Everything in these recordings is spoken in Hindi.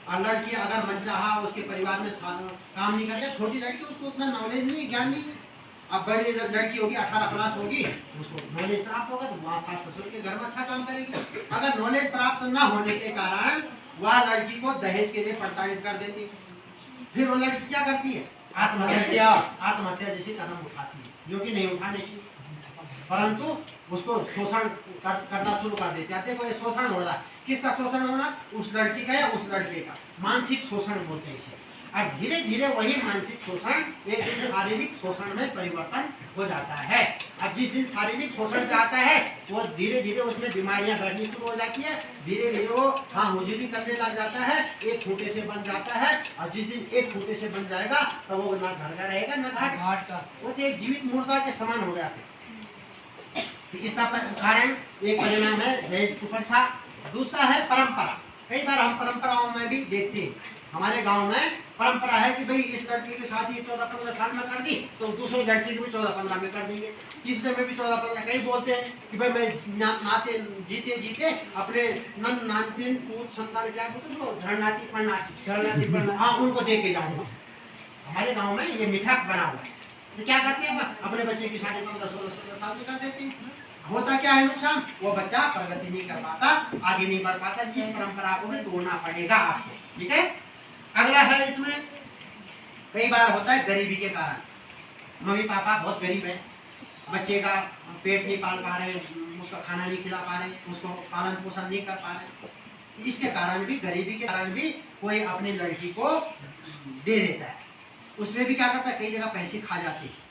और लड़की अगर मनचाहा उसके परिवार में काम नहीं करते, छोटी लड़की उसको उतना नॉलेज नहीं, ज्ञान नहीं। अब बड़ी लड़की होगी 18 प्लस होगी, उसको नॉलेज प्राप्त होगा तो वहाँ सास ससुर के घर में अच्छा काम करेगी। अगर नॉलेज प्राप्त न होने के कारण वह लड़की को दहेज के लिए प्रताड़ित कर देती है, फिर वो लड़की क्या करती है? आत्महत्या जैसी कदम उठाती है, जो कि नहीं उठाने चाहिए, परंतु उसको शोषण करना शुरू कर देते हैं। देखो ये शोषण हो रहा है, किसका शोषण हो रहा? उस लड़की का या उस लड़के का, मानसिक शोषण बोलते हैं इसे। और धीरे धीरे वही मानसिक शोषण एक दिन शारीरिक शोषण में परिवर्तन हो जाता है। अब जिस दिन शारीरिक शोषण पे आता है वो धीरे धीरे उसमें बीमारियां बढ़नी शुरू हो जाती है, धीरे धीरे वो हुजूरी करने लग जाता है, एक खूंटे से बन जाता है। और जिस दिन एक खूंटे से बन जाएगा तो वो ना घर का रहेगा ना घाट का, वो तो एक जीवित मुर्दा के समान हो गया। तो इसका कारण एक परिणाम है दहेज कुप्रथा। दूसरा है परंपरा। कई बार हम परंपराओं में भी देखते हैं, हमारे गांव में परंपरा है कि भाई इस लड़की की शादी 14-15 साल में कर दी तो दूसरे लड़की की भी 14-15 में कर देंगे, तीसरे में भी 14-15। कई बोलते हैं कि भाई मैं नाते जीते जीते अपने नातिन पूत संतान क्या झड़नाती पढ़नाती हाँ उनको दे के जाऊंगा। हमारे गाँव में ये मिथक बना हुआ है। तो क्या करते हैं अपने बच्चे की शादी 15-16-17 साल में कर देते हैं। होता क्या है नुकसान? वो बच्चा प्रगति नहीं कर पाता, आगे नहीं बढ़ पाता। जिस परंपरा को भी तोड़ना पड़ेगा आपको, ठीक है। अगला है इसमें कई बार होता है गरीबी के कारण। मम्मी पापा बहुत गरीब है, बच्चे का पेट नहीं पाल पा रहे, उसका खाना नहीं खिला पा रहे, उसको पालन पोषण नहीं कर पा रहे। इसके कारण भी, गरीबी के कारण भी कोई अपनी लड़की को दे देता है। उसमें भी क्या करता है, कई जगह पैसे खा जाते हैं।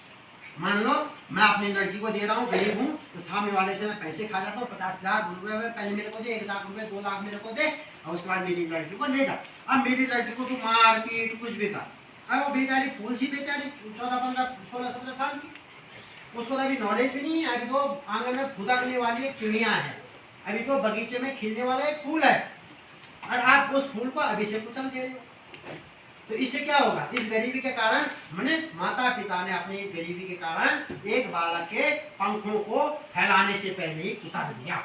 मान लो मैं अपनी लड़की को दे रहा हूँ, गरीब हूँ, तो सामने वाले से मैं पैसे खा जाता हूँ। 50,000 रुपये पहले मेरे को दे, 1 लाख रुपये, 2 लाख मेरे को दे, और उसके बाद मेरी लड़की को ले जा। अब मेरी लड़की को तो मार पीट कुछ भी कर, अब वो बेचारी फूल सी बेचारी 14-15-16-17 साल की, उसको तो अभी नॉलेज भी नहीं है। अभी तो आंगन में फुदकने वाली एक चिड़िया है, अभी तो बगीचे में खिलने वाला एक फूल है, और आप उस फूल को अभी से कुचल दे रहे हो। तो इससे क्या होगा? इस गरीबी के कारण मैंने माता पिता ने अपनी गरीबी के कारण एक बालक के पंखों को फैलाने से पहले ही उतार दिया,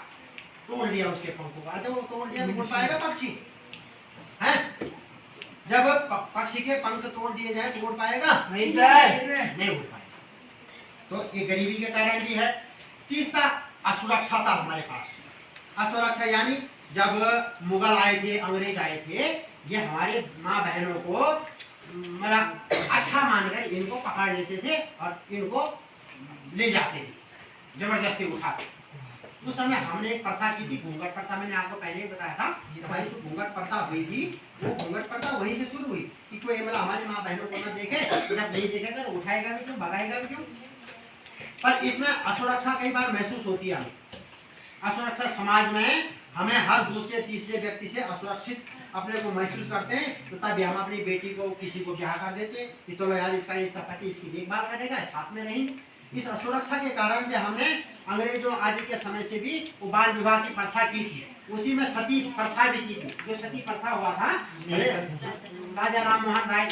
तोड़ दिया उसके पंखों को। जब वो तोड़ दिया तो उड़ पाएगा पक्षी? है जब पक्षी के पंख तोड़ दिए जाए तो उड़ पाएगा? नहीं सर, नहीं उड़ पाएगा। तो ये गरीबी के कारण भी है। तीसरा असुरक्षा था हमारे पास। असुरक्षा यानी जब मुगल आए थे, अंग्रेज आए थे, ये हमारे माँ बहनों को मेरा अच्छा मान कर इनको पकड़ लेते थे और इनको ले जाते थे जबरदस्ती उठा के। उस समय हमने एक प्रथा की थी, घूंघट प्रथा। मैंने आपको पहले ही बताया था, हमारी जो घूंघट प्रथा हुई थी वो घूंघट प्रथा वहीं से शुरू हुई कि कोई मतलब हमारी माँ बहनों को न देखे, जब नहीं देखेगा तो उठाएगा भी क्यों, भगाएगा भी क्यों। पर इसमें असुरक्षा कई बार महसूस होती है। असुरक्षा समाज में हमें हर दूसरे तीसरे व्यक्ति से असुरक्षित अपने को महसूस करते हैं, तो तभी हम अपनी बेटी को किसी को ब्याह कर देते हैं कि चलो यार इसका पति इसकी देखभाल करेगा, साथ में रहेंगे। इस असुरक्षा के कारण भी हमने अंग्रेजों आदि के समय से भी वो बाल विवाह की प्रथा की थी। उसी में सती प्रथा भी की थी। जो सती प्रथा हुआ था राजा राम मोहन राय,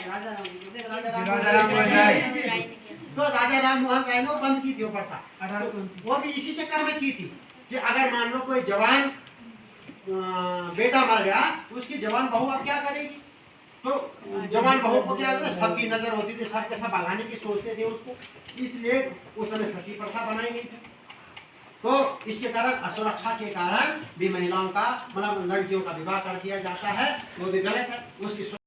तो राजा राम मोहन राय ने बंद की थी वो प्रथा। वो भी इसी चक्कर में की थी कि अगर मान लो कोई जवान बेटा मर गया, उसकी जवान बहू अब क्या करेगी? तो जवान बहू को क्या होता, सबकी नजर होती थी, सबके सब भगाने की सोचते थे उसको, इसलिए उस समय सती प्रथा बनाई गई थी। तो इसके कारण असुरक्षा के कारण भी महिलाओं का मतलब लड़कियों का विवाह कर दिया जाता है, वो भी गलत है। उसकी